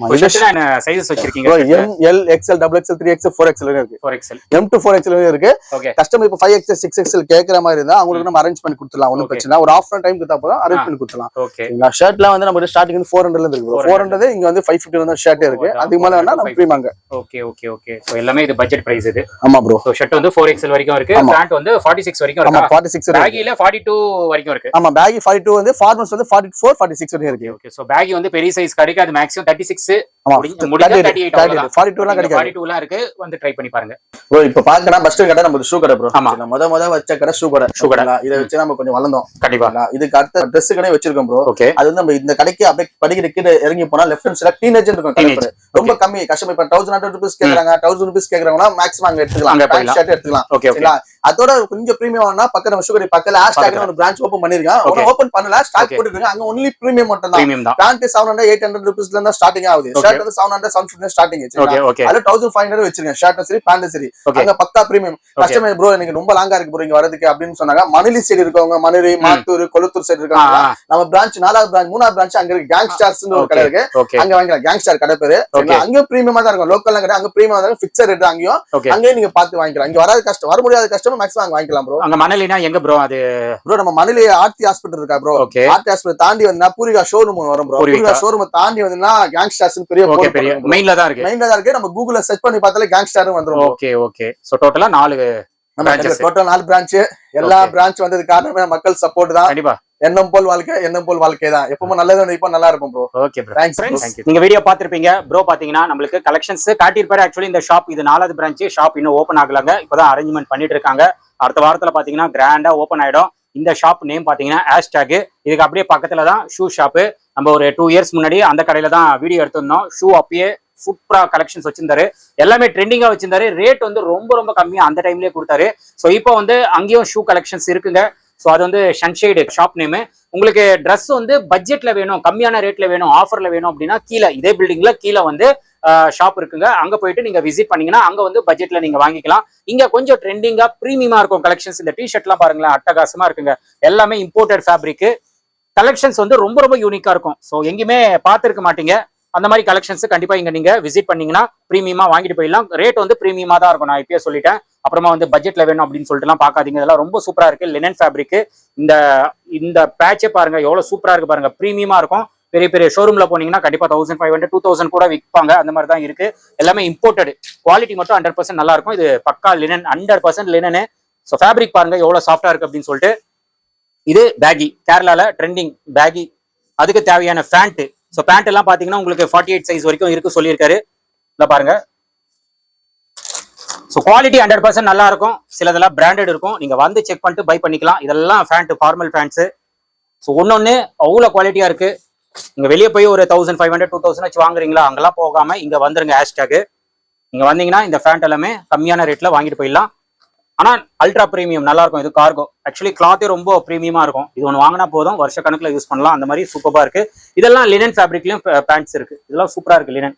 என்ன சைஸஸ் வச்சிருக்கீங்க? M L XL XXL 3XL 4XL இருக்கு. 4XL M to 4XL இருக்கு. ஓகே. கஸ்டமர் இப்ப 5XL 6XL கேக்குற மாதிரி இருந்தா அவங்களுக்கு நம்ம அரேஞ்ச் பண்ணி கொடுத்துடலாம். ஒண்ணும் பிரச்சனை. ஒரு ஆஃப் டைம் கொடுத்தா போதும் அரேஞ்ச் பண்ணி கொடுத்துடலாம். ஓகே. இந்த ஷர்ட்லாம் வந்து நம்ம ஸ்டார்டிங் வந்து 400ல இருந்து இருக்கு. 400 இங்க வந்து 550 வந்து ஷர்ட் இருக்கு. அதுக்கு மேல வேணா நம்ம பிரீமியம்ங்க. Okay okay okay. சோ எல்லாமே இது பட்ஜெட் பிரைஸ் இது. ஆமா ப்ரோ. சோ ஷர்ட் வந்து 4XL வரைக்கும் இருக்கு. பேண்ட் வந்து 46 வரைக்கும் இருக்கு. ஆமா 46 இருக்கு. பேகில 42 வரைக்கும் இருக்கு. ஆமா பேகி 42 வந்து ஃபார்மல்ஸ் வந்து 44 46 வரைக்கும் இருக்கு. ஓகே. சோ பேகி வந்து பெரிய சைஸ் கிடைக்காது. மேக்ஸிமம் 36 முடிஞ்சா 38 42 எல்லாம் கிடைக்காது. 42 எல்லாம் இருக்கு. வந்து ட்ரை பண்ணி பாருங்க ப்ரோ. இப்ப பாக்கனா ஃபர்ஸ்ட் கடை நம்ம ஷூ கடை ப்ரோ. முத வச்ச கடை ஷூ கடை. இத வச்சு நம்ம கொஞ்சம் வளர்ந்தோம். கண்டிப்பா. இதுக்கு அடுத்த Dress கடை வச்சிருக்கோம் ப்ரோ. அது வந்து நம்ம இந்த கடைக்கு அப்படியே படிக்கிற கீழ இறங்கி போனா லெஃப்ட் ஹேண்ட் சைடுல டீனேஜ் இருக்கும். ரொம்ப கம்மி கஸ்டமர் இப்ப 1100 ரூபீஸ் கேக்குறாங்க. 1000 ரூபீஸ் கேக்குறாங்கன்னா மேக்ஸிமம் அங்க எடுத்துக்கலாம். பேண்ட் ஷர்ட் எடுத்துக்கலாம். சரிங்களா? அதோட கொஞ்சம் பிரீமியம் ஆனா பக்கத்துல ஷூ கடை பக்கத்துல ஹேஷ்டாக் ஒரு பிரான்ச் ஓபன் பண்ணிருக்காங்க. ஓபன் பண்ணல ஸ்டாக் போட்டுருக்காங்க. அங்க ஒன்லி பிரீமியம் மட்டும் தான். பேண்ட் 700 800 ரூபீஸ்ல இருந்து ஸ்டார்டிங் ஆகுது. ஷர்ட் வந்து 700 750 ஸ்டார்டிங். அதுல 1500 வச்சிருக்கேன். ஷர்ட்டும் சரி பேண்ட் சரி. அங்க பக்கா பிரீமியம். கஸ்டமர் ப்ரோ எனக்கு ரொம்ப லாங்கா இருக்கு ப்ரோ இங்க வரதுக்கு அப்படின்னு சொன்னாங்க. மணலி சைடு இருக்கவங்க, மணலி மாத்தூர் கொளத்தூர் சைடு இருக்காங்க. நம்ம பிரான்ச் 4வது பிரான்ச் 3வது பிரான்ச் அங்க இருக்கு. கேங்ஸ்டர்ஸ்னு ஒரு கடை இருக்கு. அங்க வாங்கலாம். கேங்ஸ்டர் கடை பேரு. அங்க பிரீமியமா தான் இருக்கும். லோக்கல்ல கடை அங்க பிரீமியமா தான் இருக்கும். ஃபிக்ஸட் ரேட் அங்கேயும் அங்கேயும் நீங்க பார்த்து வாங்கிக்கலாம். இங்க வராத கஸ்டமர் வர முடியாத கஸ்டமர் மேக்ஸிமம் அங்க வாங்கிக்கலாம் ப்ரோ. அங்க மணலினா எங்க ப்ரோ? அது ப்ரோ நம்ம மணலி ஆர்த்தி ஹாஸ்பிடல் இருக்கா ப்ரோ. ஆர்த்தி ஹாஸ்பிடல் தாண்டி வந்தா பூரிகா ஷோரூம் வரும் ப்ரோ. பூரிகா ஷோரூம் தாண்டி வந்தா கேங்ஸ்டர்ஸ் பெரிய மெயின்ல தான் இருக்கு. மெயின்ல தான் இருக்கு. நம்ம கூகுள்ல சர்ச் பண்ணி பார்த்தாலே கேங்ஸ்டர் வந்துரும். Okay okay. சோ டோட்டலா 4 பிரான்ச். எல்லா பிரான்ச் வந்தது காரணமே மக்கள் சப்போர்ட் தான். கண்டிப்பா. எண்ணம் போல் வாழ்க்கை தான். எப்பவுமே நல்லது நினைப்பா நல்லா இருக்கும் ப்ரோ. Okay bro, thanks. நீங்க வீடியோ பாத்திருப்பீங்க ப்ரோ. பாத்தீங்கன்னா நம்மளுக்கு கலெக்ஷன்ஸ் காட்டியிருப்பாரு. ஆக்சுவலி இந்த ஷாப் இது 4வது பிரான்ச். ஷாப் இன்னும் ஓபன் ஆகலாங்க, இப்பதான் அரேஞ்ச்மெண்ட் பண்ணிட்டு இருக்காங்க. அடுத்த வாரத்துல பாத்தீங்கன்னா கிராண்டா ஓபன் ஆயிடும். இந்த ஷாப் நேம் பாத்தீங்கன்னா ஹேஷ்டாக். இதுக்கு அப்படியே பக்கத்துல தான் ஷூ ஷாப்பு. நம்ம ஒரு 2 இயர்ஸ் முன்னாடி அந்த கடையில தான் வீடியோ எடுத்திருந்தோம். ஷூ அப்பயே சூப்பரா கலெக்ஷன்ஸ் வச்சிருந்தாரு, எல்லாமே ட்ரெண்டிங்கா வச்சிருந்தாரு. ரேட் வந்து ரொம்ப ரொம்ப கம்மியா அந்த டைம்லயே கொடுத்தாரு. ஸோ இப்போ வந்து அங்கேயும் ஷூ கலெக்ஷன்ஸ் இருக்குங்க. ஸோ அது வந்து சன்ஷைடு ஷாப் நேமு. உங்களுக்கு ட்ரெஸ் வந்து பட்ஜெட்ல வேணும், கம்மியான ரேட்ல வேணும், ஆஃபர்ல வேணும் அப்படின்னா கீழே இதே பில்டிங்ல கீழே வந்து ஷாப் இருக்குங்க. அங்க போயிட்டு நீங்க விசிட் பண்ணீங்கன்னா அங்க வந்து பட்ஜெட்ல நீங்க வாங்கிக்கலாம். இங்க கொஞ்சம் ட்ரெண்டிங்கா பிரீமியமா இருக்கும் கலெக்ஷன்ஸ். இந்த டிஷர்ட்லாம் பாருங்களேன், அட்டகாசமா இருக்குங்க. எல்லாமே இம்போர்ட்டட் ஃபேப்ரிக். கலெக்ஷன்ஸ் வந்து ரொம்ப ரொம்ப யூனிக்கா இருக்கும். ஸோ எங்கேயுமே பார்த்துருக்க மாட்டீங்க அந்த மாதிரி கலெக்ஷன்ஸ். கண்டிப்பா இங்க நீங்க விசிட் பண்ணீங்கன்னா பிரீமியமா வாங்கிட்டு போயிடலாம். ரேட் வந்து பிரீமியமா தான் இருக்கும், நான் இப்பயே சொல்லிட்டேன். அப்புறமா வந்து பட்ஜெட்ல வேணும் அப்படின்னு சொல்லிட்டுலாம் பார்க்காதீங்க. இதெல்லாம் ரொம்ப சூப்பரா இருக்கு. Linen fabric. இந்த பேட்சே பாருங்க எவ்வளவு சூப்பரா இருக்கு பாருங்க, பிரீமியமா இருக்கும். பெரிய பெரிய ஷோரூம்ல போனீங்கன்னா கண்டிப்பா 1500 2000 கூட விற்பாங்க. அந்த மாதிரி தான் இருக்கு. எல்லாமே இம்போர்ட்டட். குவாலிட்டி மட்டும் 100% நல்லா இருக்கும். இது பக்கா லினன், 100% லினனு. ஸோ ஃபேப்ரிக் பாருங்க எவ்வளவு சாஃப்டா இருக்கு அப்படின்னு சொல்லிட்டு. இது பேகி, கேரளால ட்ரெண்டிங் பேகி. அதுக்கு தேவையான பேண்ட். ஸோ பேண்ட் எல்லாம் பாத்தீங்கன்னா உங்களுக்கு 48 சைஸ் வரைக்கும் இருக்கு சொல்லியிருக்காரு. இதை பாருங்க. ஸோ குவாலிட்டி 100% நல்லா இருக்கும். சிலதெல்லாம் பிராண்டட் இருக்கும். நீங்க வந்து செக் பண்ணிட்டு பை பண்ணிக்கலாம். இதெல்லாம் பேண்ட், ஃபார்மல் பேண்ட்ஸ். ஸோ ஒன்னொன்னு அவ்வளோ குவாலிட்டியா இருக்கு. நீங்க வெளியே போய் ஒரு 1500 2000 வச்சு வாங்குறீங்களா, அங்கெல்லாம் போகாம இங்க வந்துருங்க ஹேஷ்டாக். நீங்க வந்தீங்கன்னா இந்த பேண்ட் எல்லாமே கம்மியான ரேட்ல வாங்கிட்டு போயிடலாம். ஆனா அல்ட்ரா பிரீமியம் நல்லா இருக்கும். இது கார்கோ. ஆக்சுவலி கிளாத்தே ரொம்ப பிரீமியமா இருக்கும். இது ஒன்று வாங்கினா போதும், வருஷ கணக்குல யூஸ் பண்ணலாம். அந்த மாதிரி சூப்பரா இருக்கு. இதெல்லாம் லினன் ஃபேப்ரிக்லயும் பேண்ட்ஸ் இருக்கு. இதெல்லாம் சூப்பரா இருக்கு லினன்.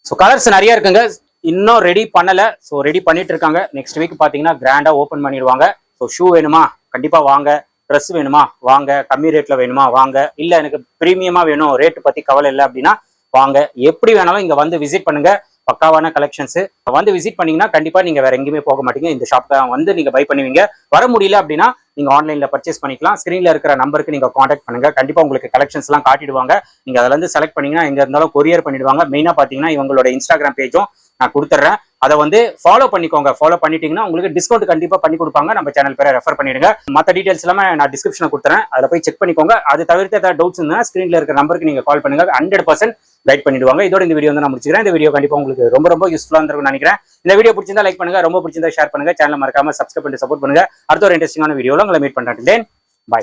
ஸோ கலர்ஸ் நிறைய இருக்குங்க. இன்னும் ரெடி பண்ணல. ஸோ ரெடி பண்ணிட்டு இருக்காங்க. நெக்ஸ்ட் வீக் பாத்தீங்கன்னா கிராண்டா ஓப்பன் பண்ணிடுவாங்க. ஸோ ஷூ வேணுமா கண்டிப்பா வாங்க, ட்ரெஸ் வேணுமா வாங்க, கம்மி ரேட்ல வேணுமா வாங்க, இல்ல எனக்கு பிரீமியமா வேணும், ரேட் பத்தி கவலை இல்லை அப்படின்னா வாங்க. எப்படி வேணாலும் இங்க வந்து விசிட் பண்ணுங்க. பக்காவான கலெக்ஷன்ஸ். வந்து விசிட் பண்ணீங்கன்னா கண்டிப்பா நீங்க வேற எங்கேயுமே போக மாட்டீங்க. இந்த ஷாப் தான் வந்து நீங்க பை பண்ணுவீங்க. வர முடியல அப்படின்னா நீங்க ஆன்லைன்ல பர்ச்சேஸ் பண்ணிக்கலாம். ஸ்கிரீன்ல இருக்கிற நம்பருக்கு நீங்க காண்டாக்ட் பண்ணுங்க. கண்டிப்பா உங்களுக்கு கலெக்ஷன்ஸ் எல்லாம் காட்டிடுவாங்க. நீங்க அதுல இருந்து செலக்ட் பண்ணீங்கன்னா எங்க இருந்தாலும் கொரியர் பண்ணிடுவாங்க. மெயினா பாத்தீங்கன்னா இவங்களோட இன்ஸ்டாகிராம் பேஜும் நான் கொடுத்துட்றேன். அதை வந்து ஃபாலோ பண்ணிக்கோங்க. ஃபாலோ பண்ணிட்டீங்கன்னா உங்களுக்கு டிஸ்கவுண்ட் கண்டிப்பா பண்ணி கொடுப்பாங்க. நம்ம சேனல் பேரை ரெஃபர் பண்ணிடுங்க. மற்ற டீடைல்ஸ் எல்லாமே நான் டிஸ்கிரிப்ஷன்ல கொடுத்துறேன். அதில் போய் செக் பண்ணிக்கோங்க. அது தவிர்த்து ஏதாவது டவுட்ஸ் இருந்தா ஸ்கிரீன்ல இருக்கிற நம்பருக்கு நீங்க கால் பண்ணுங்க. 100% கைட் பண்ணிடுவாங்க. இதோட இந்த வீடியோ வந்து நான் முடிச்சுக்கிறேன். இந்த வீடியோ கண்டிப்பா உங்களுக்கு ரொம்ப ரொம்ப யூஸ்ஃபுல்லா இருந்திருக்கும்னு நினைக்கிறேன். இந்த வீடியோ பிடிச்சிருந்தா லைக் பண்ணுங்க, ரொம்ப பிடிச்சிருந்தா ஷேர் பண்ணுங்க. சேனல் மறக்காம சப்ஸ்கிரைப் பண்ணி சப்போர்ட் பண்ணுங்க. அடுத்த ஒரு இன்ட்ரெஸ்டிங்கான வீடியோல உங்களை மீட் பண்றேன். தென் பை.